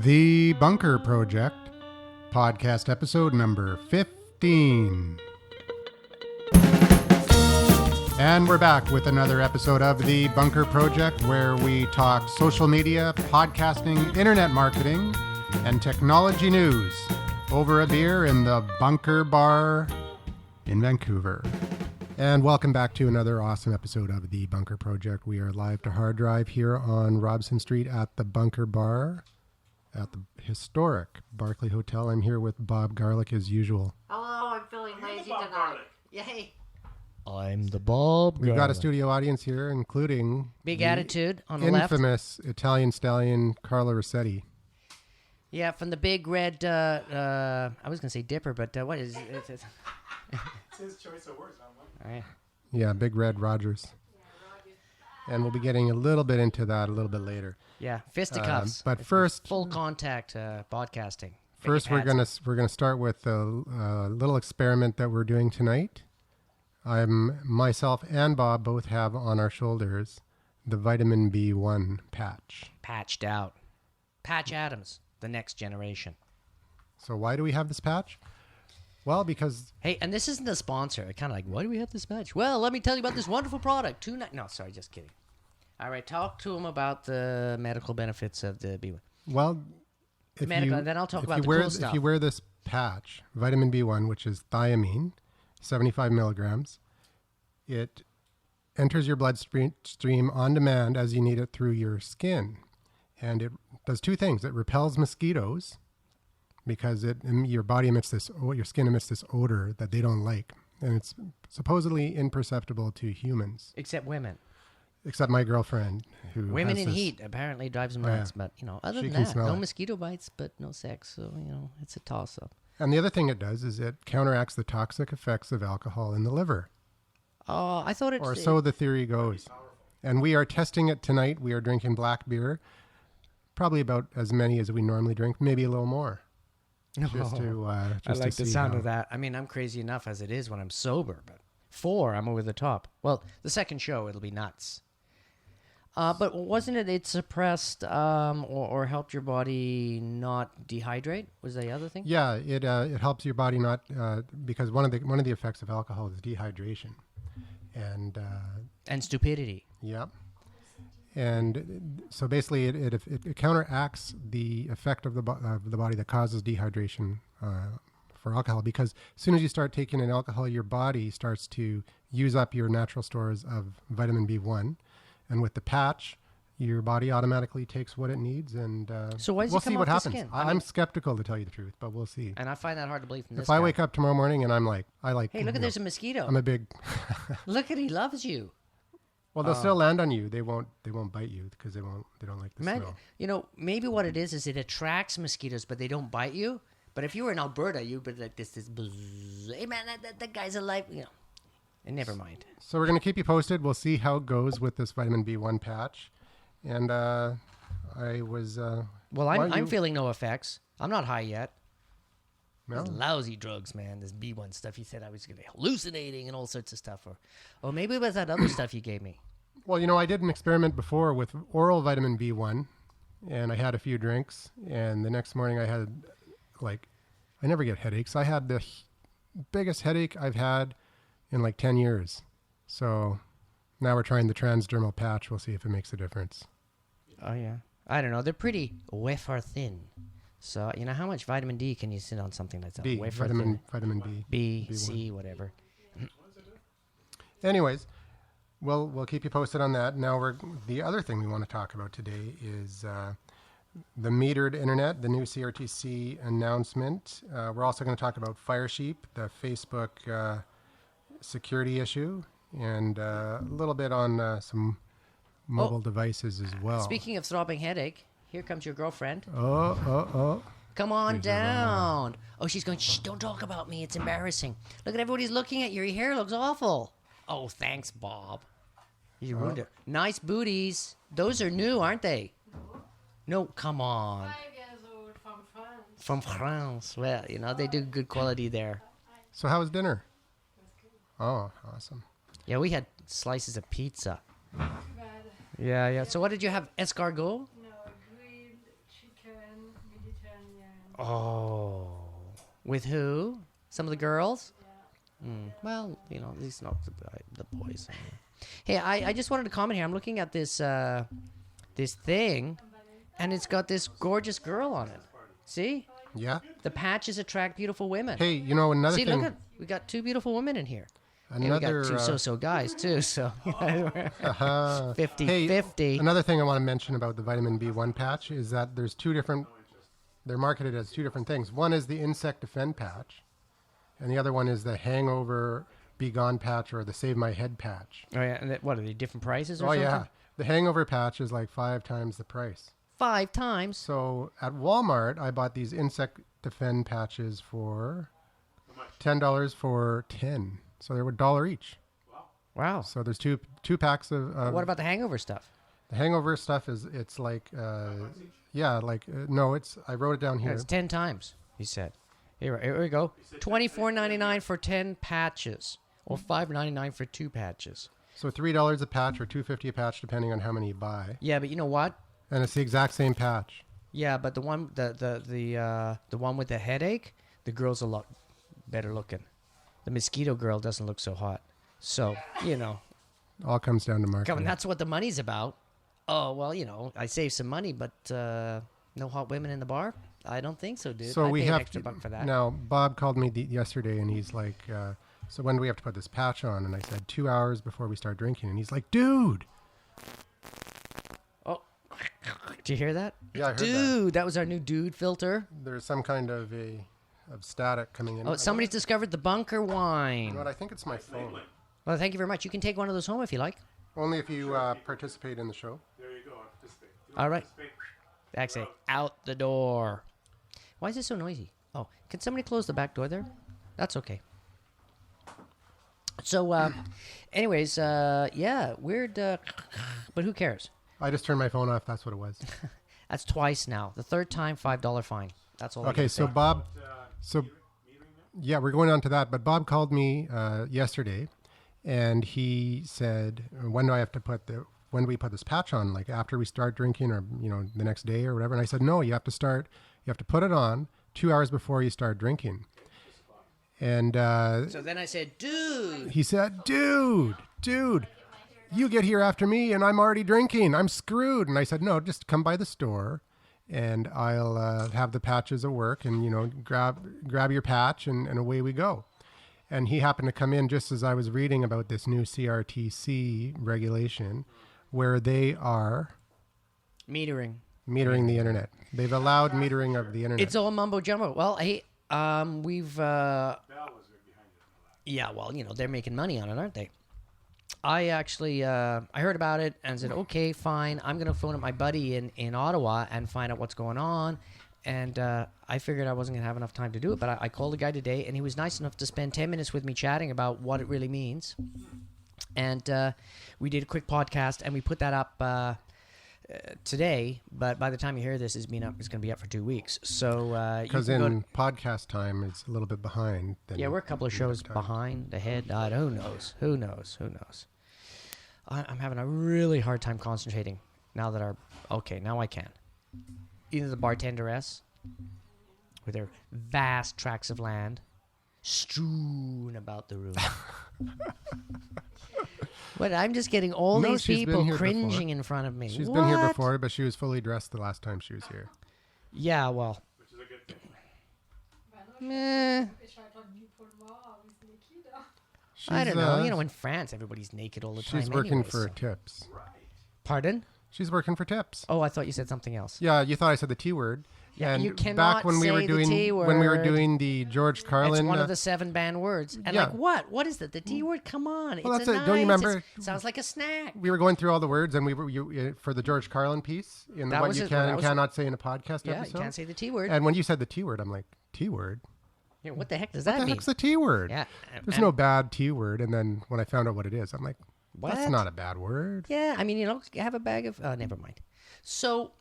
The Bunker Project, podcast episode number 15. And we're back with another episode of The Bunker Project, where we talk social media, podcasting, internet marketing, and technology news over a beer in the Bunker Bar in Vancouver. And welcome back to another awesome episode of The Bunker Project. We are live to hard drive here on Robson Street at the Bunker Bar at the historic Barclay Hotel. I'm here with Bob Garlick as usual. Hello, I'm feeling lazy tonight. Yay. I'm the Bob. We've got a studio audience here, including Big Attitude on the left. Infamous Italian stallion Carla Rossetti. Yeah, from the Big Red, I was going to say Dipper, but what is it? It's his choice of words, not mine. All right. Yeah, Big Red Rogers. And we'll be getting a little bit into that a little bit later. Yeah, fisticuffs. But first, full contact broadcasting. First, we're gonna start with a little experiment that we're doing tonight. Myself and Bob both have on our shoulders the vitamin B1 patch. Patched out. Patch Adams, the next generation. So why do we have this patch? Well, because... Hey, and this isn't a sponsor. Kind of like, why do we have this patch? Well, let me tell you about this wonderful product. No, sorry, just kidding. All right, talk to them about the medical benefits of the B1. Well, then I'll talk about the cool stuff. If you wear this patch, vitamin B1, which is thiamine, 75 milligrams, it enters your bloodstream on demand as you need it through your skin. And it does two things. It repels mosquitoes because your skin emits this odor that they don't like. And it's supposedly imperceptible to humans. Except women. Except my girlfriend, who women in heat apparently drives them nuts, but other than that, no mosquito bites, but no sex. So it's a toss-up. And the other thing it does is it counteracts the toxic effects of alcohol in the liver. Oh, I thought or so the theory goes. And we are testing it tonight. We are drinking black beer, probably about as many as we normally drink, maybe a little more. I like the sound of that. I mean, I'm crazy enough as it is when I'm sober, but 4, I'm over the top. Well, the second show, it'll be nuts. But wasn't it suppressed or helped your body not dehydrate? Was the other thing? Yeah, it helps your body not because one of the effects of alcohol is dehydration, and stupidity. Yep. And so basically, it counteracts the effect of the body that causes dehydration for alcohol. Because as soon as you start taking in alcohol, your body starts to use up your natural stores of vitamin B1. And with the patch, your body automatically takes what it needs, and so why does we'll it come see what off the happens. skin? I'm skeptical, to tell you the truth, but we'll see. And I find that hard to believe from this If I guy. wake up tomorrow morning and I'm like, hey, look, there's a mosquito. I'm a big. Look at, he loves you. Well, they'll still land on you. They won't bite you because they don't like the smell. Maybe what it is it attracts mosquitoes, but they don't bite you. But if you were in Alberta, you'd be like this buzz. Hey man, that guy's alive. And never mind. So we're going to keep you posted. We'll see how it goes with this vitamin B1 patch. And I was... well, I'm feeling no effects. I'm not high yet. No? These lousy drugs, man. This B1 stuff. He said I was going to be hallucinating and all sorts of stuff. Or maybe it was that other stuff you gave me. Well, I did an experiment before with oral vitamin B1. And I had a few drinks. And the next morning I had, I never get headaches. I had the biggest headache I've had in 10 years. So now we're trying the transdermal patch. We'll see if it makes a difference. Oh, yeah. I don't know. They're pretty wafer thin. So, how much vitamin D can you sit on something that's B, wafer vitamin thin? B. B, C, whatever. Anyways, we'll keep you posted on that. Now, the other thing we want to talk about today is the metered internet, the new CRTC announcement. We're also going to talk about Firesheep, the Facebook security issue, and a little bit on some mobile devices as well. Speaking of throbbing headache, here comes your girlfriend. Oh. Come on down. Oh, she's going, shh, don't talk about me. It's embarrassing. Look at everybody's looking at you. Your hair looks awful. Oh, thanks, Bob. You ruined it. Nice booties. Those are new, aren't they? No, come on. 5 years old from France. From France. Well, they do good quality there. So how was dinner? Oh, awesome. Yeah, we had slices of pizza. Too bad. Yeah. So what did you have? Escargot? No, grilled chicken Oh. With who? Some of the girls? Well, at least not the boys. Hey, I just wanted to comment here. I'm looking at this this thing, and it's got this gorgeous girl on it. See? Yeah. The patches attract beautiful women. Hey, another See, thing. look we got 2 beautiful women in here. Another, and we got 2 so-so guys, too, so 50-50. Another thing I want to mention about the vitamin B1 patch is that there's 2 different, they're marketed as 2 different things. One is the Insect Defend patch, and the other one is the Hangover Be Gone patch or the Save My Head patch. Oh, yeah, and what, are they different prices or something? Oh, yeah. The Hangover patch is like 5 times the price. 5 times? So at Walmart, I bought these Insect Defend patches for $10 for 10. So they were $1 each. Wow. So there's two packs of. What about the hangover stuff? The hangover stuff it's like no, it's I wrote it down here. Yeah, it's 10 times. He said. Here we go. $24.99 for 10 patches, or $5.99 for 2 patches. So $3 a patch or $2.50 a patch, depending on how many you buy. Yeah, but you know what? And it's the exact same patch. Yeah, but the one the one with the headache, the girl's a lot better looking. The mosquito girl doesn't look so hot. So, All comes down to marketing. that's what the money's about. Oh, well, I saved some money, but no hot women in the bar? I don't think so, dude. So I we paid have an extra buck for that. Now, Bob called me yesterday, and he's like, so when do we have to put this patch on? And I said, 2 hours before we start drinking. And he's like, dude. Oh, did you hear that? Yeah, I heard Dude, that was our new dude filter. There's some kind of static coming in. Oh, somebody's discovered the bunker wine. You know what? I think it's my phone. Well, thank you very much. You can take one of those home if you like. Only if you participate in the show. There you go. I participate. All right. Actually, out the door. Why is it so noisy? Oh, can somebody close the back door there? That's okay. So, anyways, yeah, weird, but who cares? I just turned my phone off. That's what it was. That's twice now. The third time, $5 fine. That's all. Okay, so Bob, yeah, we're going on to that. But Bob called me yesterday, and he said, "When do I have to when do we put this patch on? Like after we start drinking, or the next day, or whatever?" And I said, "No, you have to put it on 2 hours before you start drinking." And so then I said, "Dude." He said, "Dude, you get here after me, and I'm already drinking. I'm screwed." And I said, "No, just come by the store, and I'll have the patches at work, and grab your patch, and away we go." And he happened to come in just as I was reading about this new CRTC regulation, where they are metering the internet. They've allowed metering of the internet. It's all mumbo jumbo. Well, hey, we've yeah, well, they're making money on it, aren't they? I actually I heard about it and said, okay, fine. I'm going to phone up my buddy in Ottawa and find out what's going on. And I figured I wasn't going to have enough time to do it, but I called the guy today, and he was nice enough to spend 10 minutes with me chatting about what it really means. And we did a quick podcast, and we put that up today, but by the time you hear this, it's going to be up for 2 weeks. So because in podcast time, it's a little bit behind. Yeah, we're a couple of shows behind, ahead. Who knows? I'm having a really hard time concentrating now that now I can. Either the bartenderess with their vast tracts of land strewn about the room. What? I'm just getting all these people cringing in front of me. She's been here before, but she was fully dressed the last time she was here. Yeah, well. Which is a good thing. Meh. I don't know. In France, everybody's naked all the time. She's working for tips. Pardon? She's working for tips. Oh, I thought you said something else. Yeah, you thought I said the T word. Yeah, and you cannot back when we say were the doing T word. when we were doing the George Carlin, it's one of the 7 banned words. And yeah. like what? What is it? The T word? Come on! Well, it's that's it. Don't you remember? It sounds like a snack. We were going through all the words, and we were for the George Carlin piece in what you can and cannot say in a podcast episode. Yeah, you can't say the T word. And when you said the T word, I'm like, T word? Yeah, what the heck does that mean? What the heck's the T word? Yeah, there's no bad T word. And then when I found out what it is, I'm like, what? That's not a bad word. Yeah, I mean, have a bag of. Never mind. So,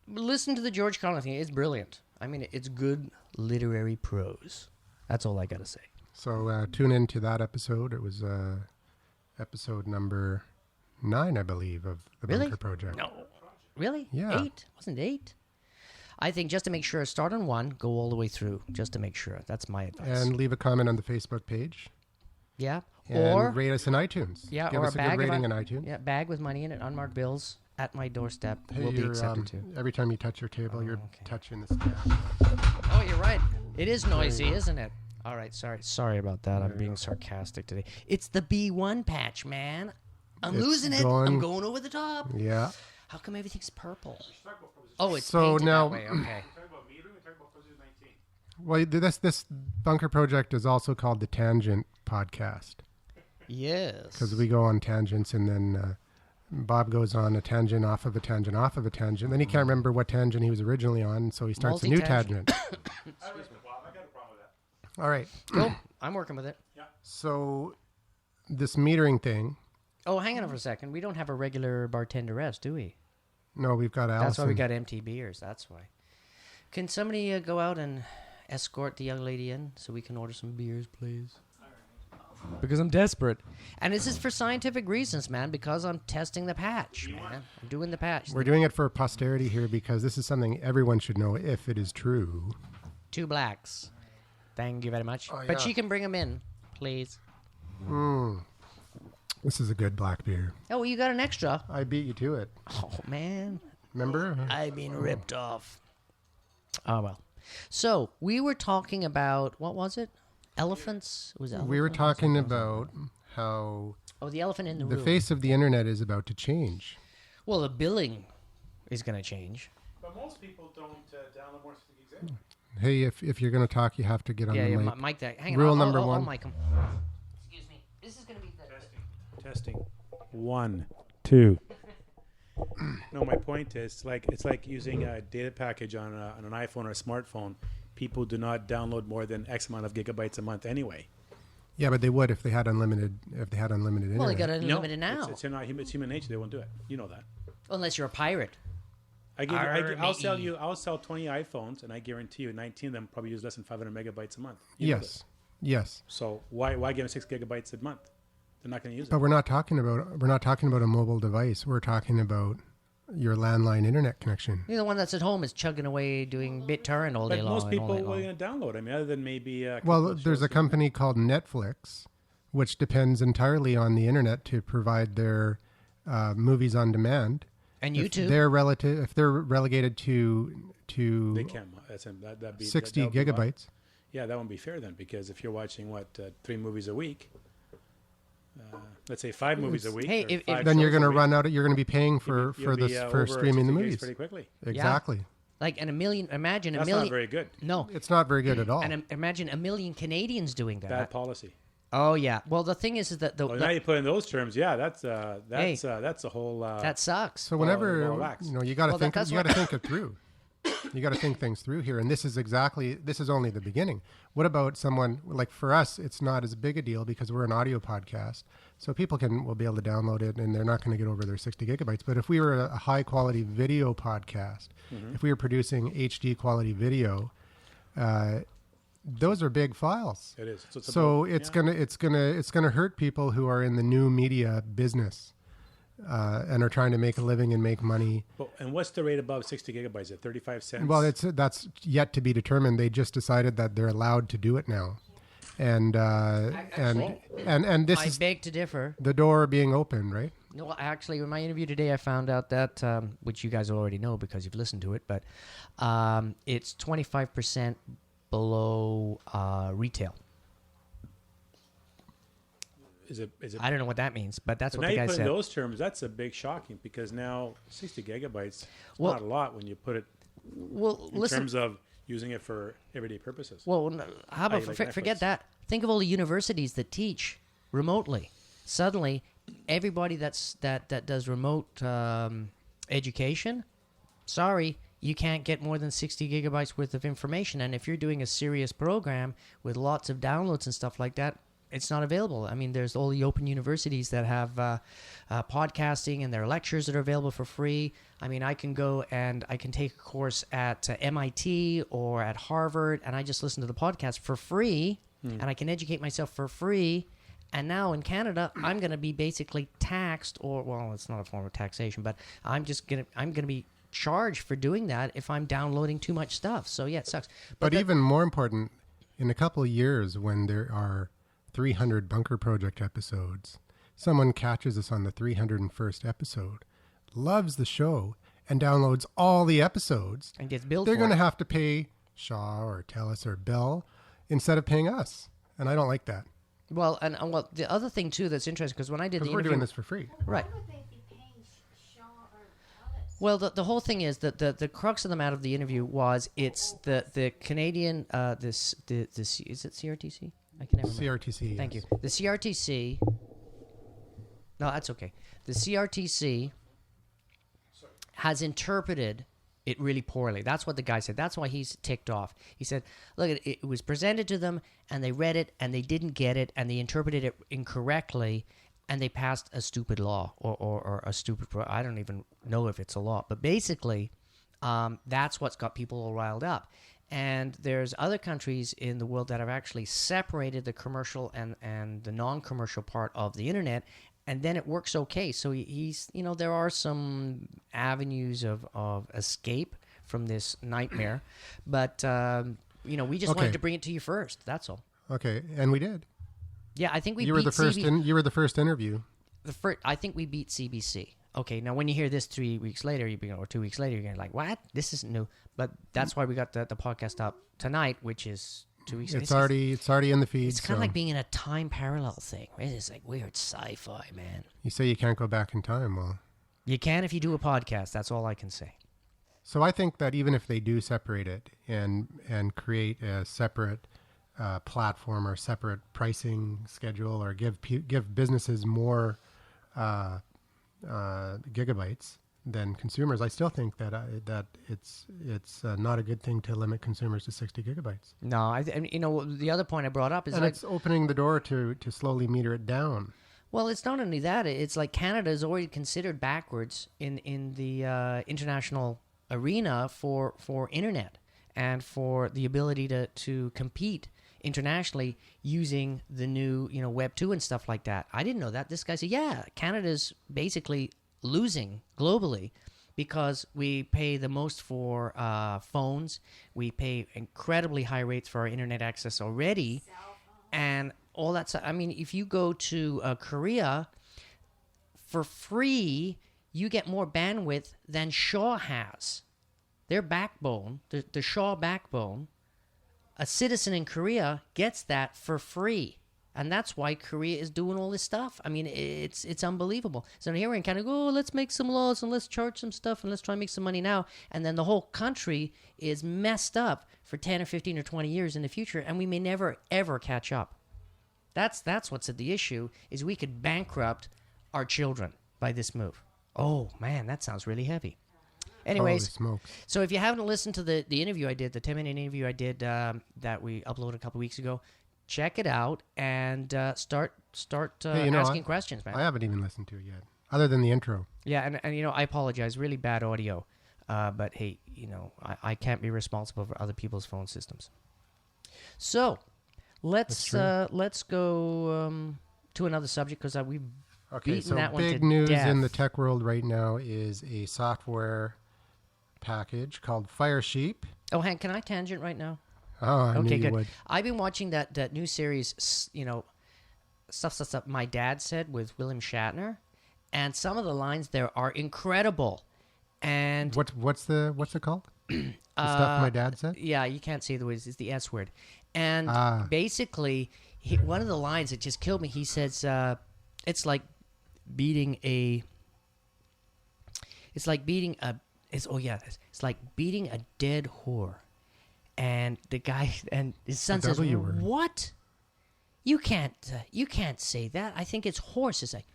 listen to the George Carlin thing. It's brilliant. I mean, it's good literary prose. That's all I got to say. So, tune in to that episode. It was episode number 9, I believe, of the Bunker Project. No. Really? Yeah. 8? Wasn't it 8? I think just to make sure, start on one, go all the way through, just to make sure. That's my advice. And leave a comment on the Facebook page. Yeah. And or rate us in iTunes. Yeah, Give or us a a bag good of rating in iTunes. Yeah, bag with money in it, unmarked bills at my doorstep Hey, will be accepted too. every time you touch your table, you're touching the stand. Oh, you're right. It is noisy, isn't it? All right, sorry about that. I'm being sarcastic today. It's the B1 patch, man. I'm losing it. I'm going over the top. Yeah. How come everything's purple? Oh, it's So painted now- that way. Okay. Talk about metering, talk about positive 19. Well, this bunker project is also called the Tangent Podcast Yes. because we go on tangents, and then Bob goes on a tangent off of a tangent off of a tangent. Then he can't remember what tangent he was originally on, so he starts a new Multi-tangent. tangent. I got a problem with that. All right. Cool. I'm working with it. So this metering thing. Oh, hang on for a second. We don't have a regular bartenderess, do we? No, we've got Allison. That's why we got empty beers. That's why. Can somebody go out and escort the young lady in so we can order some beers, please? Because I'm desperate. And this is for scientific reasons, man, because I'm testing the patch, man. I'm doing the patch. We're doing it for posterity here because this is something everyone should know if it is true. 2 blacks. Thank you very much. Oh, But yeah. she can bring them in, please. This is a good black beer. Oh, you got an extra. I beat you to it. Oh, man. Remember? I've been ripped off. Oh, well. So, we were talking about, what was it? Elephants? Was it We were elephants? talking about how Oh, the elephant in the the room. face of the internet is about to change. Well, the billing is going to change. But most people don't download more than gigs anyway. Hey, if you're going to talk, you have to get on Yeah, the yeah, mic. mic that. Hang Rule on. number I'll one. mic him. Excuse me. This is going to be the... Testing. 1, 2. No, my point is, it's like using a data package on an iPhone or a smartphone. People do not download more than X amount of gigabytes a month anyway. Yeah, but they would if they had unlimited. If they had unlimited internet. Well, they got unlimited now. It's human nature. They won't do it. You know that. Unless you're a pirate. I'll sell 20 iPhones, and I guarantee you 19 of them probably use less than 500 megabytes a month. You know Yes, yes. this. So why give them 6 gigabytes a month? They're not going to use But it. we're not talking about a mobile device. We're talking about your landline internet connection. You're the one that's at home is chugging away doing BitTorrent all day But long. most and people all day are long. going to download. I mean, other than maybe. Well, there's a company called Netflix, which depends entirely on the internet to provide their movies on demand. And If YouTube. if they're relegated to They can. That'd be 60 that would be gigabytes. Yeah, that won't be fair then, because if you're watching 3 movies a week, let's say 5 movies a week. Hey, or if- 5 Then you're shows going a to week, run out. You're going to be paying for you'll be, over streaming the 60 gigs movies. pretty quickly. Exactly. Like, and imagine That's a million. not very good. No. It's not very good at all. And imagine a million Canadians doing that. Bad policy. Oh, yeah. Well, the thing is that Well, now you put in those terms, yeah, that's a whole. that sucks. So whenever well, wax. you got to Well, think, that's you got to think it through. You got to think things through here, and this is only the beginning. What about someone like for us? It's not as big a deal because we're an audio podcast, so people will be able to download it, and they're not going to get over their 60 gigabytes. But if we were a high quality video podcast, if we were producing HD quality video, those are big files. It is. So it's gonna hurt people who are in the new media business and are trying to make a living and make money. And what's the rate above 60 gigabytes? At 35 cents? Well, that's yet to be determined. They just decided that they're allowed to do it now, and this I is beg to differ. the door being open, right? No, actually, in my interview today, I found out that, which you guys already know because you've listened to it, but it's 25% below retail. Is it? I don't know what that means, but that's But what now the you guy put in said. those terms, that's a big shocking because now 60 gigabytes is Well- not a lot when you put it Well, in listen. terms of using it for everyday purposes. Well, how about like forget Netflix. that? Think of all the universities that teach remotely. Suddenly, everybody that does remote education, sorry, you can't get more than 60 gigabytes worth of information. And if you're doing a serious program with lots of downloads and stuff like that, it's not available. I mean, there's all the open universities that have podcasting and their lectures that are available for free. I mean, I can go and I can take a course at MIT or at Harvard, and I just listen to the podcast for free, and I can educate myself for free. And now in Canada, I'm going to be basically taxed, or well, it's not a form of taxation, but I'm going to be charge for doing that if I'm downloading too much stuff. So yeah, it sucks. But even more important, in a couple of years when there are 300 Bunker Project episodes, someone catches us on the 301st episode, loves the show, and downloads all the episodes, and gets billed. They're going to it. have to pay Shaw or TELUS or Bell instead of paying us, and I don't like that. Well, and the other thing too that's interesting, because when I did the interview, we're doing this for free, right? Why would they be paying Shaw or TELUS? Well, the whole thing is that the crux of the matter of the interview was it's the Canadian this is it CRTC? I can never remember. CRTC. Thank yes. you. The CRTC. No, that's okay. The CRTC has interpreted it really poorly. That's what the guy said. That's why he's ticked off. He said, look, it was presented to them, and they read it, and they didn't get it, and they interpreted it incorrectly, and they passed a stupid law or a stupid... I don't even know if it's a law. But basically, that's what's got people all riled up. And there's other countries in the world that have actually separated the commercial and the non-commercial part of the internet, and then it works okay. So he's, there are some avenues of escape from this nightmare, but we just wanted to bring it to you first. That's all. Okay, and we did. Yeah, I think we. You were the first. You were the first interview. I think we beat CBC. Okay, now when you hear this 3 weeks later, or 2 weeks later, you're gonna like, what? This isn't new. But that's why we got the podcast up tonight, which is 2 weeks. It's already in the feed. It's kind of like being in a time parallel thing. Right? It's like weird sci-fi, man. You say you can't go back in time. Well, you can if you do a podcast. That's all I can say. So I think that even if they do separate it and create a separate platform or separate pricing schedule, or give businesses more gigabytes than consumers, I still think that it's not a good thing to limit consumers to 60 gigabytes. No, the other point I brought up is it's opening the door to slowly meter it down. Well, it's not only that. It's like Canada is already considered backwards in the international arena for internet and for the ability to compete internationally using the new Web 2 and stuff like that. I didn't know that. This guy said, yeah, Canada's basically losing globally because we pay the most for phones. We pay incredibly high rates for our internet access already, and all that stuff. I mean, if you go to Korea for free, you get more bandwidth than Shaw has. Their backbone, the Shaw backbone, a citizen in Korea gets that for free. And that's why Korea is doing all this stuff. I mean, it's unbelievable. So here we're in Canada, let's make some laws and let's charge some stuff and let's try and make some money now. And then the whole country is messed up for 10 or 15 or 20 years in the future, and we may never, ever catch up. That's what's at the issue, is we could bankrupt our children by this move. Oh, man, that sounds really heavy. Anyways, so if you haven't listened to the interview I did, the 10-minute interview I did that we uploaded a couple weeks ago, check it out and start asking questions, man. I haven't even listened to it yet, other than the intro. Yeah, and I apologize, really bad audio, but hey, I can't be responsible for other people's phone systems. So let's go to another subject, because we've beaten that one to death. Big news in the tech world right now is a software package called Firesheep. Oh, Hank, can I tangent right now? Oh, I knew you good. would. I've been watching that new series, stuff My Dad Said with William Shatner, and some of the lines there are incredible. And what's it called? The stuff my dad said? Yeah, you can't say the words. It's the S word. And basically, one of the lines that just killed me, he says, it's like beating a dead whore. And the guy and his son says, "What? You can't say that. I think it's horse." It's like,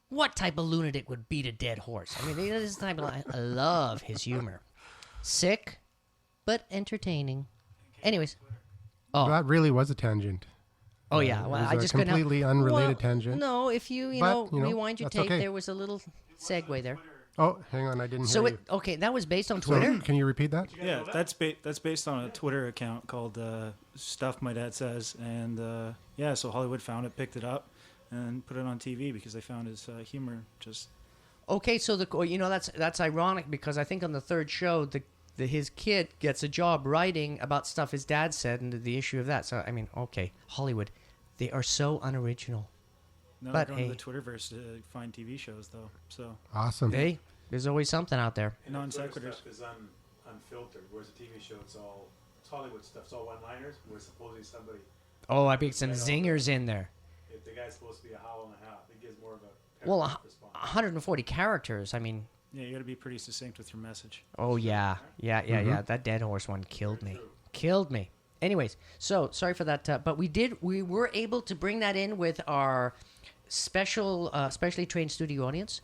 what type of lunatic would beat a dead horse? I mean, this type of I love his humor. Sick, but entertaining. Anyways, that really was a tangent. Oh yeah, well, I just couldn't help. Completely unrelated tangent. No, if you rewind your tape, there was a little segue there. Oh, hang on, I didn't hear you. Okay, that was based on Twitter? Can you repeat that? Yeah, that's based on a Twitter account called Stuff My Dad Says. And so Hollywood found it, picked it up, and put it on TV because they found his humor just Okay, so that's ironic because I think on the third show his kid gets a job writing about stuff his dad said and the issue of that. So I mean, okay, Hollywood, they are so unoriginal. Now But they're going hey. to the Twitterverse to find TV shows though. So Awesome. Hey, there's always something out there. And Non the Twitter sequiturs. stuff is unfiltered, whereas the TV show it's Hollywood stuff. It's all one-liners. Where supposedly somebody, Oh, I think some zingers in there. if the guy's supposed to be a howl and a half, it gives more of a Well, paragraph response. 140 characters. I mean, yeah, you got to be pretty succinct with your message. oh yeah. That dead horse one killed me. Anyways, so sorry for that, but we were able to bring that in with our specially trained studio audience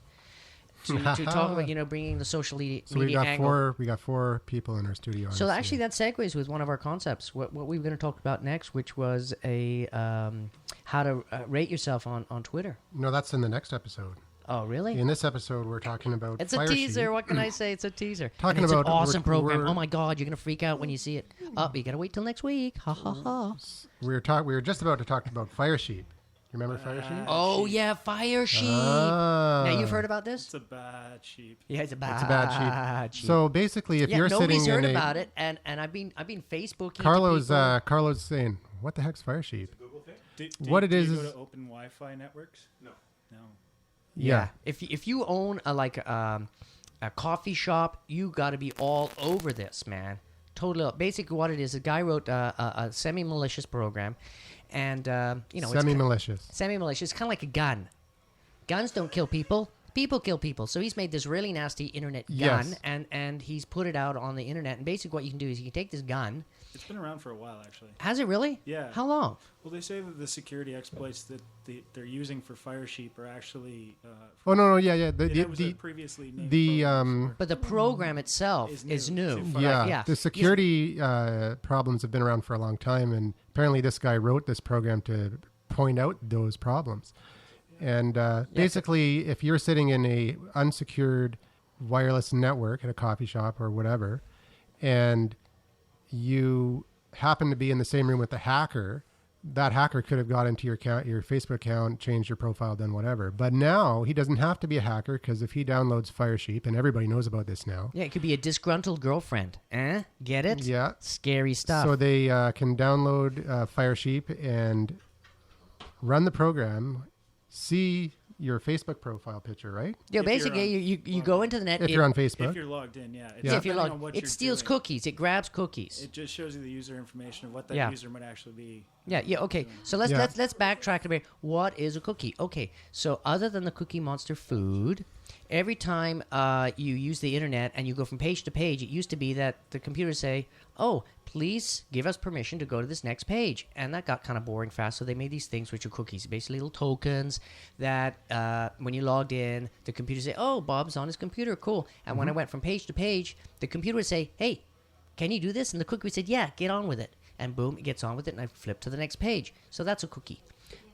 to talk about bringing the social media So we got angle. we got 4 people in our studio. So actually, that segues with one of our concepts. What we were going to talk about next, which was a how to rate yourself on Twitter. No, that's in the next episode. Oh, really? In this episode, we're talking about It's a Firesheep. teaser. What can I say? It's a teaser. Talking And it's about- an awesome we're- program. we're- Oh my God, you're gonna freak out when you see it. Oh, you gotta wait till next week. Ha ha ha. We were just about to talk about Firesheep. You remember Firesheep? Oh yeah, Firesheep. Ah. Now you've heard about this? It's a bad sheep. Yeah, it's a bad, It's a bad sheep. So basically, if yeah, you're nobody's sitting heard in about it, and I've been Facebooking. to Carlos people. Carlos saying, "What the heck's Firesheep?" Google thing? What it do is you go is- to open Wi-Fi networks? No. No. Yeah. If you own a coffee shop, you got to be all over this, man. Totally. Basically, what it is, a guy wrote a semi-malicious program, and it's Semi-malicious. semi-malicious. It's kind of like a gun. Guns don't kill people. People kill people. So he's made this really nasty internet gun, Yes. and he's put it out on the internet. And basically, what you can do is you can take this gun. It's been around for a while, actually. Has it really? Yeah. How long? Well, they say that the security exploits that they're using for Firesheep are actually. Oh no, yeah. That was a previously named the program before. But the program itself Is is new. new. It's Right, yeah, yeah. the security problems have been around for a long time, and apparently this guy wrote this program to point out those problems. And basically, if you're sitting in a unsecured wireless network at a coffee shop or whatever, and you happen to be in the same room with a hacker, that hacker could have got into your account, your Facebook account, changed your profile, done whatever. But now he doesn't have to be a hacker, because if he downloads Firesheep, and everybody knows about this now. Yeah, it could be a disgruntled girlfriend. Get it? Yeah. Scary stuff. So they can download Firesheep and run the program, see your Facebook profile picture, right? Yeah, If you're basically, on- you go into the net. If you're on Facebook. If you're logged in, yeah. It's yeah, if you're depending logged, on what it you're steals doing. cookies. It grabs cookies. It just shows you the user information of what that Yeah. user might actually be. Yeah. Okay. So let's backtrack a bit. What is a cookie? Okay. So other than the Cookie Monster food, every time you use the internet and you go from page to page, it used to be that the computers say, "Oh, please give us permission to go to this next page," and that got kind of boring fast. So they made these things which are cookies, basically little tokens that when you logged in, the computer say, "Oh, Bob's on his computer, cool." And when I went from page to page, the computer would say, "Hey, can you do this?" And the cookie would say, "Yeah, get on with it." And boom, it gets on with it, and I flip to the next page. So that's a cookie.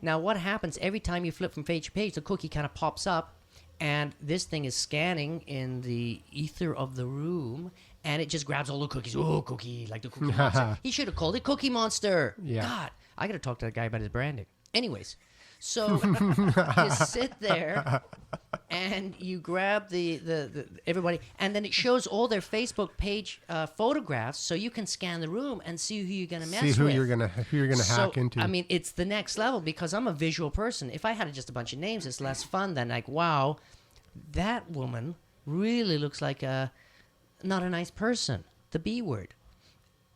Now, what happens every time you flip from page to page, the cookie kind of pops up, and this thing is scanning in the ether of the room, and it just grabs all the cookies. Oh, cookie, like the Cookie Monster. He should have called it Cookie Monster. Yeah. God, I got to talk to that guy about his branding. Anyways, so you sit there and you grab the everybody, and then it shows all their Facebook page photographs, so you can scan the room and see who you're gonna mess See with. who you're gonna hack into. I mean, it's the next level because I'm a visual person. If I had just a bunch of names, it's less fun than like, wow, that woman really looks like not a nice person. The B word.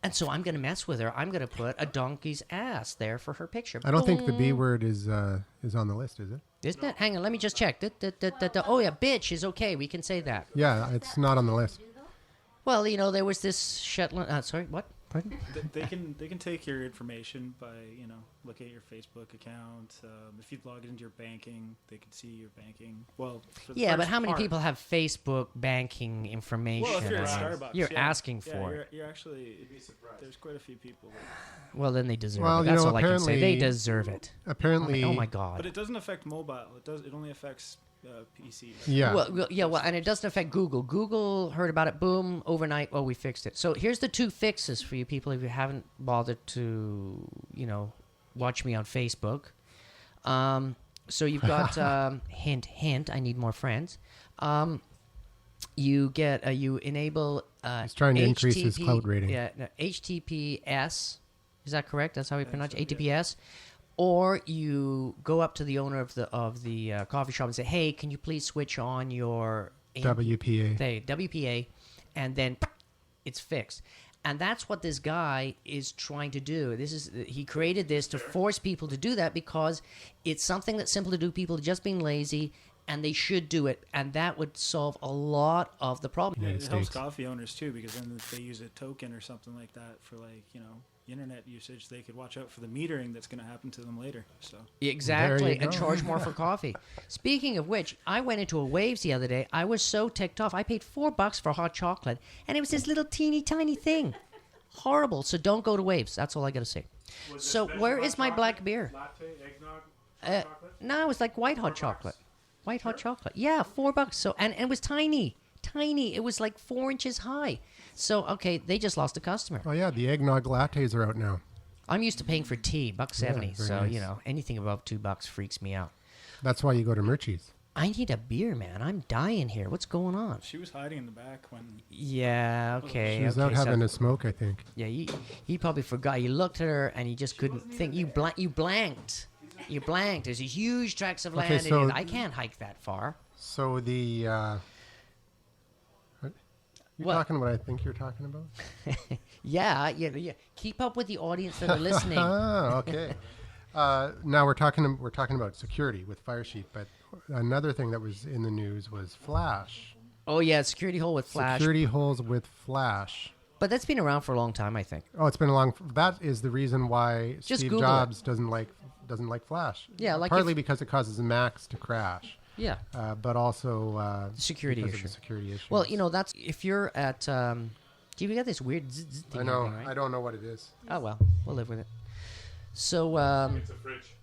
And so I'm going to mess with her. I'm going to put a donkey's ass there for her picture. I don't think the B Boom. word is on the list, is it? Isn't it? Hang on, let me just check. Oh, yeah, bitch is okay. We can say that. Yeah, it's not on the list. Well, there was this Shetland... sorry, what? Pardon? They can take your information by look at your Facebook account. If you've logged into your banking, they can see your banking. Well, for the Yeah, but first how many part. people have Facebook banking information? Well, if you're at I mean, Starbucks, you're yeah. asking for it. You're actually. There's quite a few people. Well, then they deserve Well, it. That's all I can say. apparently- They deserve it. Apparently, Oh my God. But it doesn't affect mobile. It only affects PC. yeah. Well, and it doesn't affect Google. Google heard about it, boom, overnight. Oh, we fixed it. So here's the 2 fixes for you people if you haven't bothered to, watch me on Facebook. So you've got hint, hint. I need more friends. You get you enable. He's trying to increase his clout rating. Yeah, no, HTTPS. Is that correct? That's how we pronounce it. HTTPS. Or you go up to the owner of the coffee shop and say, "Hey, can you please switch on your WPA?" WPA, and then it's fixed. And that's what this guy is trying to do. He created this to force people to do that because it's something that's simple to do. People are just being lazy, and they should do it. And that would solve a lot of the problem. Yeah, it helps coffee owners too, because then if they use a token or something like that for internet usage, they could watch out for the metering that's going to happen to them later. So exactly, and charge more for coffee. Speaking of which, I went into a Waves the other day. I was so ticked off. I paid $4 for hot chocolate, and it was this little teeny tiny thing. Horrible. So don't go to Waves. That's all I got to say. So where is my black beer? Latte, eggnog, chocolate? No, it was like white hot chocolate. White hot chocolate. Yeah, $4. So and it was tiny. It was like 4 inches high. So, okay, they just lost a customer. Oh, yeah, the eggnog lattes are out now. I'm used to paying for tea, $1.70. Yeah, so, nice. Anything above $2 freaks me out. That's why you go to Murchie's. I need a beer, man. I'm dying here. What's going on? she was hiding in the back when. Yeah, okay. She was out having a smoke, I think. Yeah, he probably forgot. You looked at her and he just couldn't think. You blanked. You blanked. There's a huge tracts of land. so- I can't hike that far. So the... You're What? talking what I think you're talking about? Yeah. Keep up with the audience that are listening. Ah, okay. Now we're talking about security with Firesheep, but another thing that was in the news was Flash. Oh, yeah, security hole with Flash. Security holes with Flash. But that's been around for a long time, I think. Oh, it's been a long. That is the reason why Just Steve Google Jobs doesn't like Flash. Yeah, like partly because it causes Macs to crash. Yeah. But also Security because of issue. the security issue. Well, that's if you're at. Do you got this weird zzz thing I know. happening, right? I don't know what it is. Oh well, we'll live with it. So It's a fridge.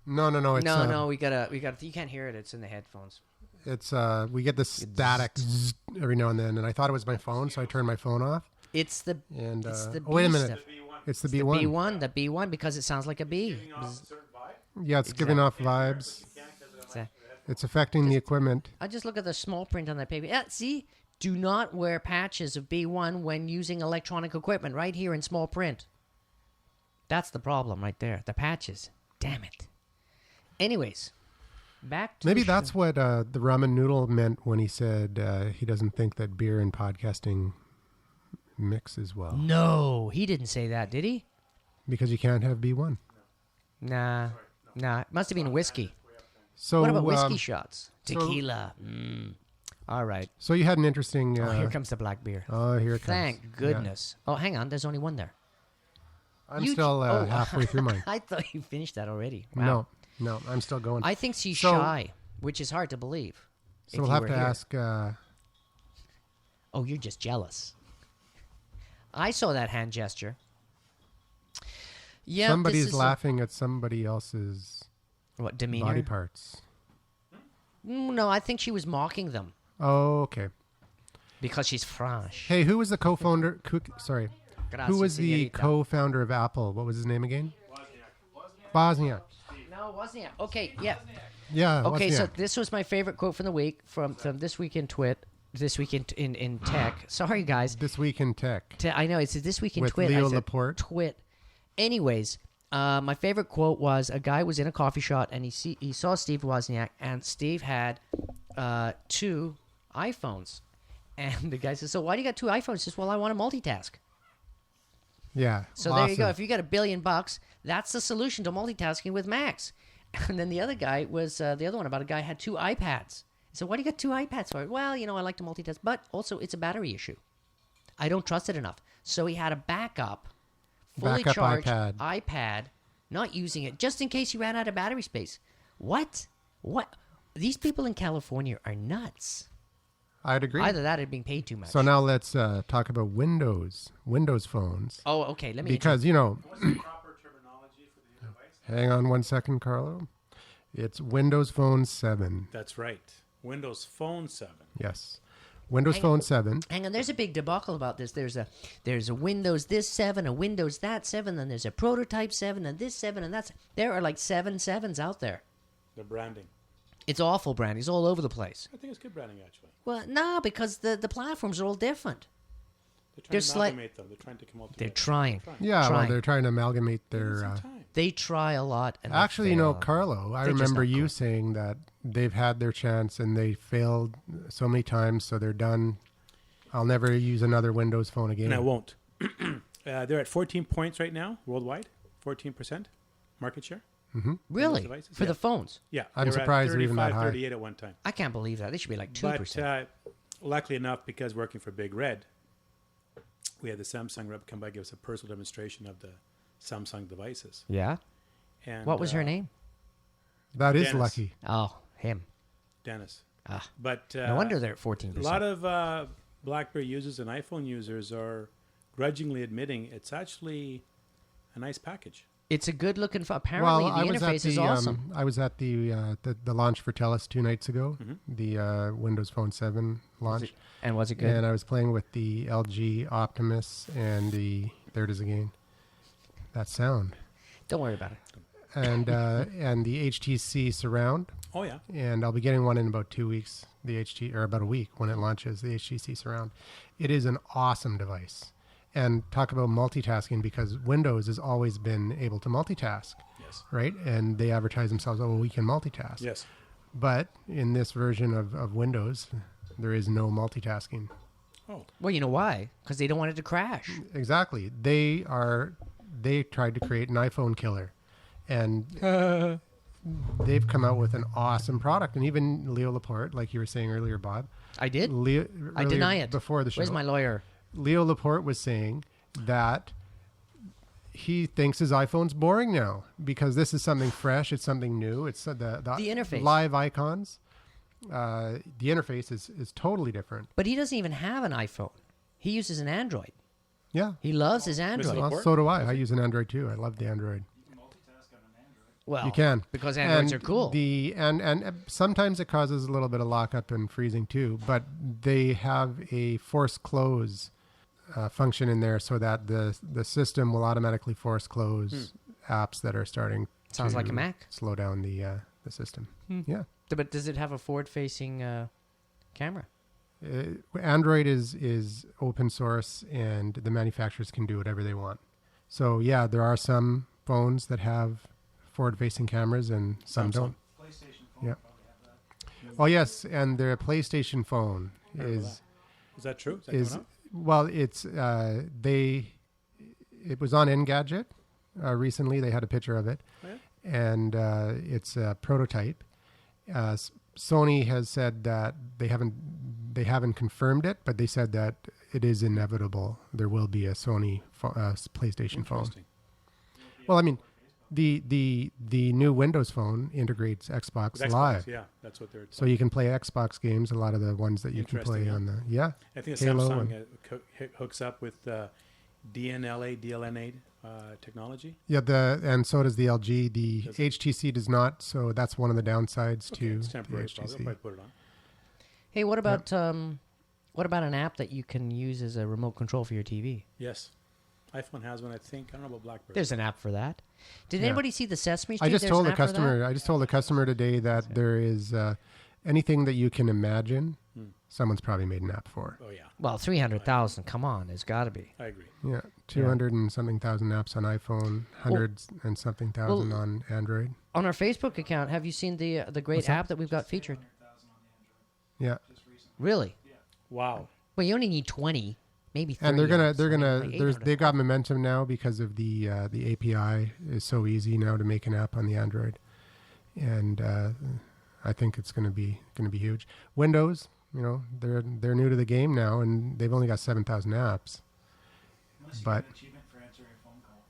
No. It's, no, we gotta. You can't hear it. It's in the headphones. It's we get this static zzz every now and then, and I thought it was my phone, so I turned my phone off. It's the. And It's the oh, wait a bee minute, stuff. it's the The B1. B1 because it sounds like a bee. Giving off a certain vibe. Yeah, it's giving off vibes. It's affecting the equipment. I just look at the small print on that paper. Yeah, see, do not wear patches of B1 when using electronic equipment. Right here in small print. That's the problem right there. The patches. Damn it. Anyways, back to Maybe the that's show. what the ramen noodle meant when he said he doesn't think that beer and podcasting mixes well. No, he didn't say that, did he? Because you can't have B1. Nah. It must have been whiskey. So What about whiskey shots? Tequila. All right. So you had an interesting. Oh, here comes the black beer. Oh, here it comes. Thank goodness. Oh, hang on. There's only one there. I'm You still j- halfway through mine. I thought you finished that already. Wow. No, I'm still going. I think she's So- shy, which is hard to believe. So if we'll you have were to here. ask. Oh, you're just jealous. I saw that hand gesture. Yeah, Somebody's this is laughing at somebody else's what demeanor? body parts. No, I think she was mocking them Oh, okay. because she's French. Hey, who was the co-founder? Sorry, Gracias, who was the señorita. co-founder of Apple? What was his name again? Wozniak. No, wasn't it? Okay, yeah. Yeah. Okay, so Wozniak. this was my favorite quote from the week from This Week in This Week in Tech. Sorry, guys. This Week in Tech. I know it's This Week in With Twit. Leo I said Laporte. Twit. Anyways, my favorite quote was a guy was in a coffee shop and he saw Steve Wozniak and Steve had 2 iPhones, and the guy says, "So why do you got 2 iPhones?" He says, "Well, I want to multitask." Yeah. So awesome. there you go. If you got $1 billion, that's the solution to multitasking with Macs. And then the other guy was the other one about a guy had 2 iPads. He said, "Why do you got 2 iPads for?" Well, I like to multitask, but also it's a battery issue. I don't trust it enough. So he had a backup, fully Backup charged iPad. not using it, just in case he ran out of battery space. What? These people in California are nuts. I'd agree. Either that or being paid too much. So now let's talk about Windows phones. Oh, okay. Let me. Because, What's the proper terminology for the device? hang on one second, Carlo. It's Windows Phone 7. That's right. Windows Phone 7. Yes. Windows Phone 7. Hang on, there's a big debacle about this. There's a Windows this 7, a Windows that 7, then there's a prototype 7, and this 7, and that's... There are like 7 sevens out there. The branding. It's awful branding. It's all over the place. I think it's good branding, actually. Well, no, because the platforms are all different. They're trying to amalgamate them. They're trying to come all together. They're trying. Yeah, Trying. well, they're trying to amalgamate their... They try a lot. And Actually, they fail. Carlo, I They're just remember not you cool. saying that they've had their chance and they failed so many times, so they're done. I'll never use another Windows phone again. And I won't. They're at 14 points right now, worldwide. 14% market share. Really? Devices? For Yeah. the phones? Yeah. I'm they were at surprised they're even that 35, high. 38 at one time. I can't believe that. They should be like 2%. But luckily enough, because working for Big Red, we had the Samsung rep come by, give us a personal demonstration of the Samsung devices. Yeah? And What was her name? That is Dennis. lucky. Oh, him. Dennis. Ah. But No wonder they're at 14%. a lot of BlackBerry users and iPhone users are grudgingly admitting it's actually a nice package. It's a good looking phone. Apparently, the interface is awesome. I was at the launch for TELUS 2 nights ago, Mm-hmm. the Windows Phone 7 launch. And was it good? And I was playing with the LG Optimus and there it is again. That sound. Don't worry about it. And the HTC Surround. Oh, yeah. And I'll be getting one in about 2 weeks, or about a week when it launches, the HTC Surround. It is an awesome device. And talk about multitasking, because Windows has always been able to multitask, Yes. right? And they advertise themselves, oh, well, we can multitask. Yes. But in this version of Windows, there is no multitasking. Oh. Well, you know why? Because they don't want it to crash. Exactly. They tried to create an iPhone killer. And they've come out with an awesome product. And even Leo Laporte, like you were saying earlier, Bob. I did? I I deny it. Before the show. Where's my lawyer? Leo Laporte was saying that he thinks his iPhone's boring now because this is something fresh. It's something new. It's the interface. live icons. The interface is totally different. But he doesn't even have an iPhone. He uses an Android. Yeah. He loves his Android. Mr. Well, so do I. I use an Android too. I love the Android. Well, You can. because Androids And are cool. And sometimes it causes a little bit of lockup and freezing too. But they have a force close function in there so that the system will automatically force close apps that are starting. Sounds to like a Mac. Slow down the system. Yeah. But does it have a forward-facing camera? Android is open source, and the manufacturers can do whatever they want. So yeah, there are some phones that have forward-facing cameras, and some Samsung. don't. PlayStation phone Yeah. probably have that. Oh yes, and their PlayStation phone Remember is that true? Is that is coming out? well, it's it was on Engadget recently. They had a picture of it, Oh, yeah? and it's a prototype. Sony has said that they haven't confirmed it, but they said that it is inevitable. There will be a Sony PlayStation phone. Interesting. Well, I mean, the new Windows phone integrates Xbox With Xbox, Live, yeah, that's what they're. so you can play Xbox games. A lot of the ones that you can play Interesting, on the I think Halo Samsung hooks up with DLNA technology. Yeah, and so does the LG. The Does it? HTC does not, so that's one of the downsides Okay, to it's the temporary. Probably. They'll HTC. probably put it on. Hey, what about an app that you can use as a remote control for your TV? Yes, iPhone has one. I think. I don't know about BlackBerry. There's an app for that. Did Yeah. anybody see the Sesame Street? I just There's told an the app for that? customer. I just told the customer today that there is anything that you can imagine. Someone's probably made an app for. Oh yeah, Well, 300,000. Come on, there's got to be. I agree. Yeah, 200 and something thousand apps on iPhone, hundreds and something thousand well- on Android. On our Facebook account, have you seen the great What's that? app that we've got featured? 300,000 on the Android Yeah, just recently. Really? Wow. Well, you only need 20, maybe 30. and they're gonna apps, like they've 800. got momentum now because of the API is so easy now to make an app on the Android, and I think it's gonna be huge. Windows, they're new to the game now, and they've only got 7,000 apps. Unless you But- get an achievement for answering a phone call,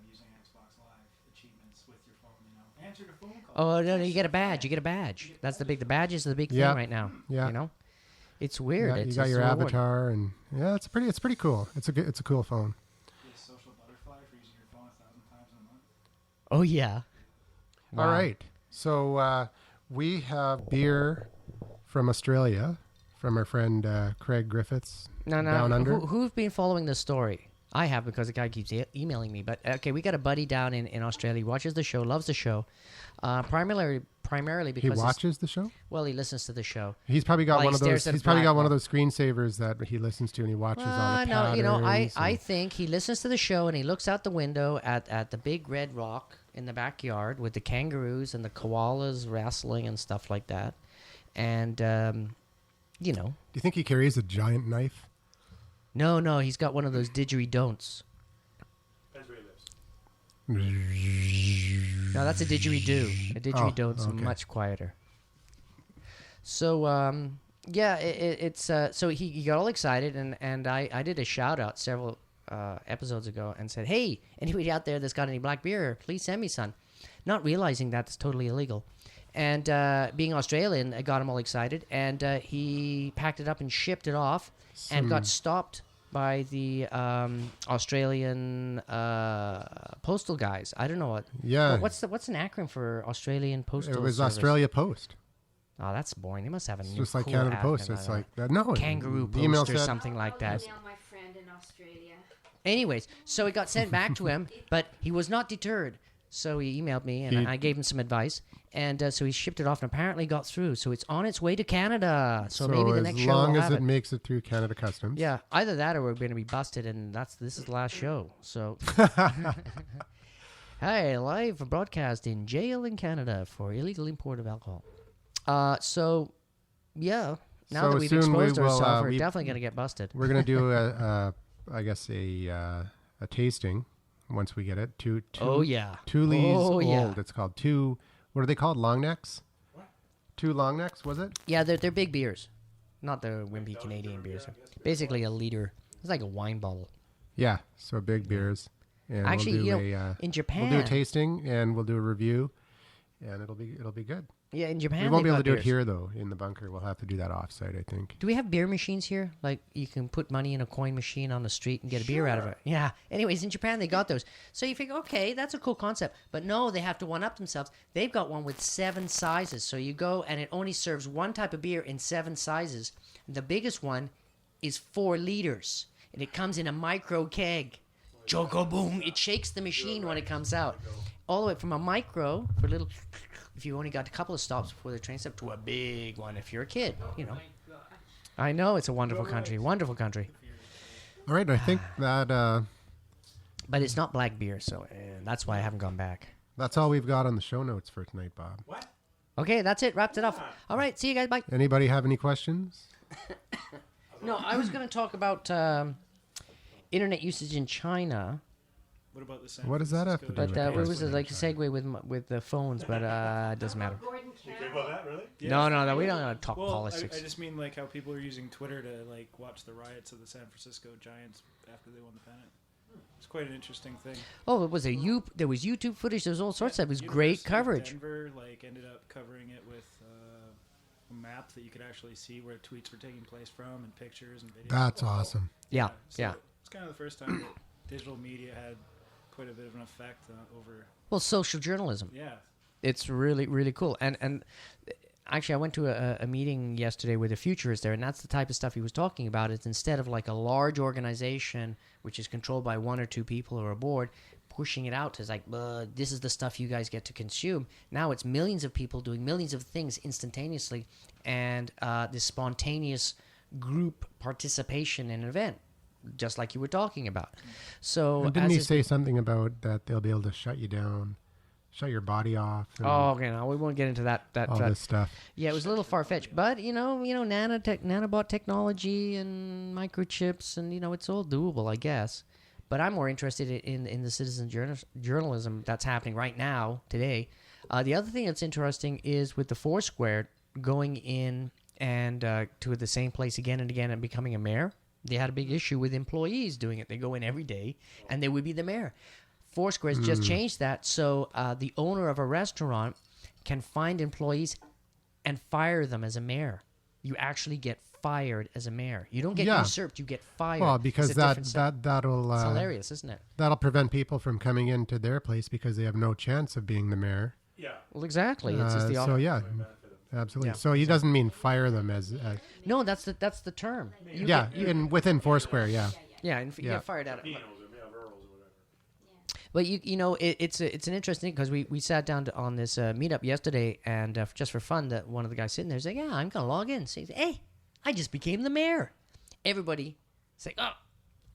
using Xbox Live achievements with your phone, answered a phone call. Oh no, you get a badge. You get a badge. That's the badge is the big Yeah. thing right now. Yeah. It's weird. Yeah, It's you got your so rewarding. avatar, and yeah, it's pretty cool. It's a cool phone. Get a social butterfly for using your phone 1,000 times in a month. Oh yeah. All Wow. right, so we have beer from Australia from our friend Craig Griffiths No. down under. Who've been following this story? I have, because the guy keeps emailing me. But okay, we got a buddy down in Australia. He watches the show, loves the show. Primarily primarily He because watches the show. well, he listens to the show. He's probably got Well, one he of those. stares at a He's probably got black one of wall. those screensavers that he listens to, and he watches all the No, you know, I patterns think he listens to the show and he looks out the window at the big red rock in the backyard with the kangaroos and the koalas wrestling and stuff like that. And, you know. Do you think he carries a giant knife? No, he's got one of those didgeridon'ts. That's where he lives. No, that's a didgeridoo. A didgeridon't's okay. much quieter. So, yeah, it's so he got all excited, and I did a shout out several episodes ago and said, hey, anybody out there that's got any black beer, please send me some. Not realizing that's totally illegal. And being Australian, I got him all excited, and he packed it up and shipped it off and got stopped by the Australian postal guys. I don't know what. Yeah. What's an acronym for Australian Postal It was Service? Australia Post. Oh, that's boring. They must have a It's new just like cool Canada acronym. Post. It's like that. No, Kangaroo the email Post or said- something like that. Email my friend in Australia. Anyways, so it got sent back to him, but he was not deterred. So he emailed me, and I gave him some advice, and so he shipped it off, and apparently got through. So it's on its way to Canada. So maybe the next show as long we'll as have it it. makes it through Canada Customs. Yeah, either that or we're going to be busted, and this is the last show. So, hey, live broadcast in jail in Canada for illegal import of alcohol. So, yeah, now So that we've soon we exposed will, ourselves, we're we- definitely going to get busted. We're gonna do I guess a tasting once we get it. Two Oh yeah, leaves oh old. yeah, It's called two. What are they called? Long necks. What? Two long necks. Was it? yeah. They're big beers, not the wimpy Canadian beers. Basically a liter. It's like a wine bottle. Yeah. So big beers. And Actually, we'll do you know, a, in Japan, we'll do a tasting and we'll do a review, and it'll be good. yeah, in Japan We won't be they've able to got do it beers. here though in the bunker. We'll have to do that offsite, I think. Do we have beer machines here? Like you can put money in a coin machine on the street and get a beer out of it. Yeah. Anyways, in Japan they got those. So you figure, okay, that's a cool concept. But no, they have to one up themselves. They've got one with 7 sizes. So you go and it only serves one type of beer in 7 sizes. The biggest one is 4 liters. And it comes in a micro keg. Choco boom. It shakes the machine when it comes out. All the way from a micro for little, if you only got a couple of stops before the train stop, to a big one if you're a kid, you know. I know it's a wonderful country, wonderful country. All right. I think that But it's not black beer, so that's why I haven't gone back. that's all we've got on the show notes for tonight, Bob. What? Okay, that's it. Wrapped it up. All right, see you guys. Bye. Anybody have any questions? No, I was going to talk about internet usage in China, What about the San What does that have to Francisco do but with it was like a segue with the phones, but it doesn't matter. Gordon Campbell. About that, really? Yeah. No, we don't want to talk Well, politics. I just mean like how people are using Twitter to like watch the riots of the San Francisco Giants after they won the pennant. It's quite an interesting thing. Oh, it was there was YouTube footage. There was all sorts of. It was great University of coverage. Denver like ended up covering it with a map that you could actually see where tweets were taking place from and pictures and videos. That's awesome. Yeah, So yeah. It's kind of the first time that digital media had quite a bit of an effect over. Well, social journalism. Yeah. It's really, really cool. And actually, I went to a meeting yesterday where the futurist there, and that's the type of stuff he was talking about. It's instead of like a large organization, which is controlled by 1 or 2 people or a board, pushing it out to like, this is the stuff you guys get to consume. Now it's millions of people doing millions of things instantaneously, and this spontaneous group participation in an event, just like you were talking about. So And didn't as he is- say something about that they'll be able to shut you down, shut your body off, and Oh, okay. No, we won't get into that. all this stuff? Yeah, it was a little far fetched, but nanobot technology and microchips, and it's all doable, I guess. But I'm more interested in the citizen journalism that's happening right now today. The other thing that's interesting is with the Foursquare going in and to the same place again and again and becoming a mayor. They had a big issue with employees doing it. They go in every day, and they would be the mayor. Foursquare's just changed that, so the owner of a restaurant can find employees and fire them as a mayor. You actually get fired as a mayor. You don't get Yeah. usurped. You get fired. Well, It's because a different set. that'll It's hilarious, isn't it? that'll prevent people from coming into their place because they have no chance of being the mayor. Yeah. Well, exactly. It's just the So opposite. yeah, absolutely. Yeah. So he doesn't mean fire them as No, that's the term. You yeah, get- within Foursquare, yeah. yeah, and you Yeah. get fired out. Pinos or Verls or whatever. But you know, it's an interesting because we sat down on this meetup yesterday, and just for fun, that one of the guys sitting there is like, yeah, I'm gonna log in. So he's like, hey, I just became the mayor. Everybody, it's like, oh,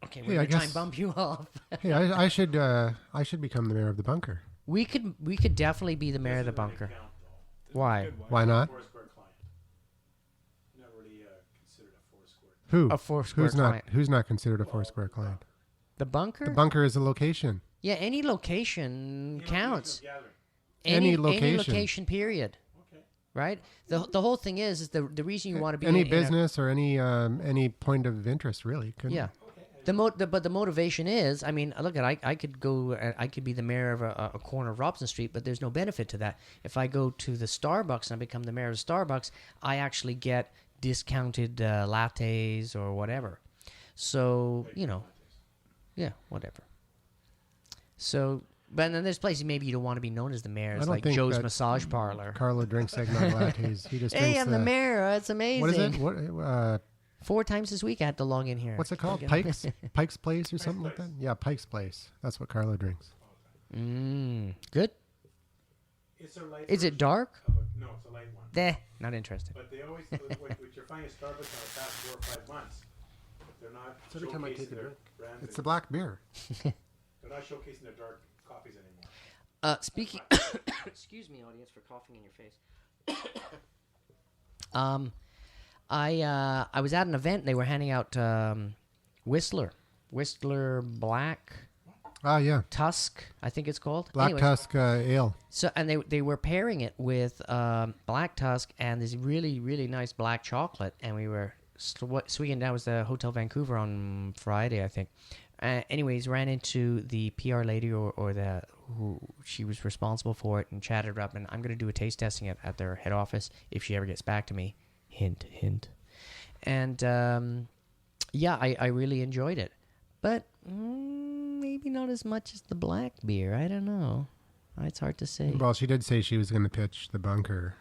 okay, we're gonna try and bump you off. Hey, I should become the mayor of the bunker. We could definitely be the mayor of the bunker. Why? Why not? A Who? Foursquare client. Who's not considered a Foursquare client? The bunker? The bunker is a location. Yeah, any location counts. Any Any location. location, period. Okay. Right? The whole thing is the reason you want to be any in business or any point of interest, really. Yeah. But the motivation is, I mean, look at I could go, I could be the mayor of a corner of Robson Street, but there's no benefit to that. If I go to the Starbucks and I become the mayor of Starbucks, I actually get discounted lattes or whatever. So, you know, yeah, whatever. So, but then there's places maybe you don't want to be known as the mayor. It's like Joe's Massage Parlor. Carlo drinks eggnog lattes. He just hey, drinks I'm the mayor. It's amazing. What is it? What? 4 times this week I had to log in here. What's it called? Pike's Place or something like that? Yeah, Pike's Place. That's what Carlo drinks. Good. It's a light Is it dark? No, it's a light one. Not interested. But they always, what you're finding at Starbucks in the past 4 or 5 months, they're not Every time I take showcasing a their drink, brands. it's the black beer. They're not showcasing their dark coffees anymore. Speaking, excuse me, audience, for coughing in your face. I was at an event. And they were handing out Whistler Black Yeah. Tusk, I think it's called. Black Anyways, Tusk Ale. So, and they were pairing it with Black Tusk and this really, really nice black chocolate. And we were sweeting. That was the Hotel Vancouver on Friday, I think. Anyways, ran into the PR lady or the who she was responsible for it and chatted her up. And I'm going to do a taste testing at their head office if she ever gets back to me. Hint, hint. And yeah, I really enjoyed it. But maybe not as much as the black beer. I don't know. It's hard to say. Well, she did say she was going to pitch the bunker.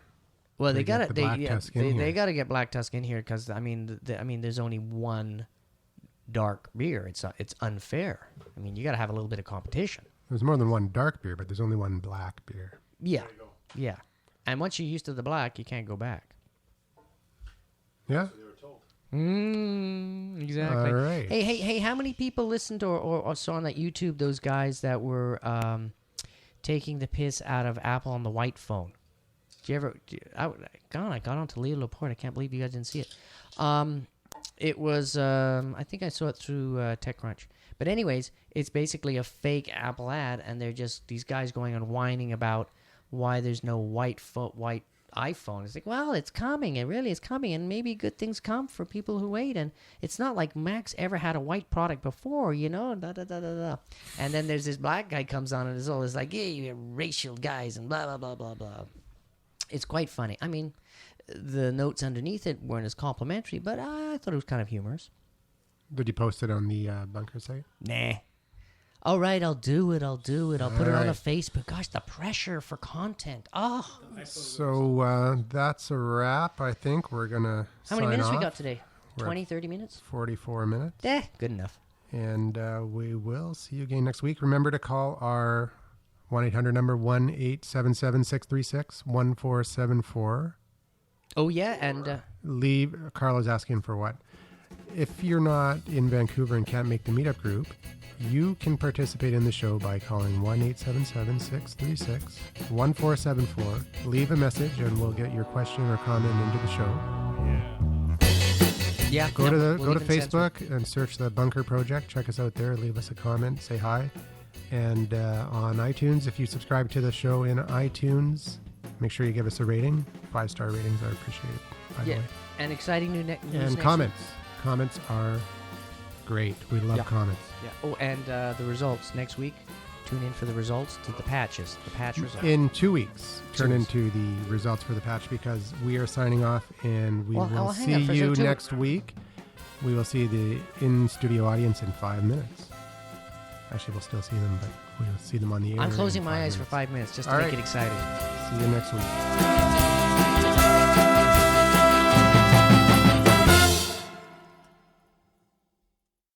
Well, they got to they got to get Black Tusk in here because I mean, there's only one dark beer. It's unfair. I mean, you got to have a little bit of competition. There's more than one dark beer, but there's only one black beer. Yeah, yeah. And once you're used to the black, you can't go back. Yeah. So they were told. Exactly. All right. Hey! How many people listened or saw on that YouTube those guys that were taking the piss out of Apple on the white phone? Did you ever? I got onto Leo Laporte. I can't believe you guys didn't see it. It was. I think I saw it through TechCrunch. But anyways, it's basically a fake Apple ad, and they're just these guys going on whining about why there's no white iPhone. It's like, well, it's coming. It really is coming, and maybe good things come for people who wait. And it's not like Mac's ever had a white product before, you know. Da da da da da. And then there's this black guy comes on and is always like, "Hey, you're racial guys," and blah blah blah blah blah. It's quite funny. I mean, the notes underneath it weren't as complimentary, but I thought it was kind of humorous. Did you post it on the bunker site? Nah. All right, I'll do it. I'll put it on the Facebook. Gosh, the pressure for content. Oh. So that's a wrap. I think we're going to How many minutes off. we got today? 20, 30 minutes? 44 minutes. Good enough. And we will see you again next week. Remember to call our 1-800 number 1-877-636-1474. Oh, yeah, and... Leave. Carla's asking for what? If you're not in Vancouver and can't make the meetup group, you can participate in the show by calling 1-877-636-1474. Leave a message and we'll get your question or comment into the show. Yeah. Go to Facebook and search the Bunker Project. Check us out there. Leave us a comment. Say hi. And on iTunes, if you subscribe to the show in iTunes, make sure you give us a rating. 5-star ratings are appreciated, by the way. And exciting news and comments. Comments are great. We love comments. Yeah. Oh, and the results next week. Tune in for the results to the patches. The patch results. In 2 weeks, turn into the results for the patch because we are signing off and we will see you next week. We will see the in-studio audience in 5 minutes. Actually, we'll still see them, but we'll see them on the air. I'm closing my eyes for 5 minutes just to make it exciting. See you next week.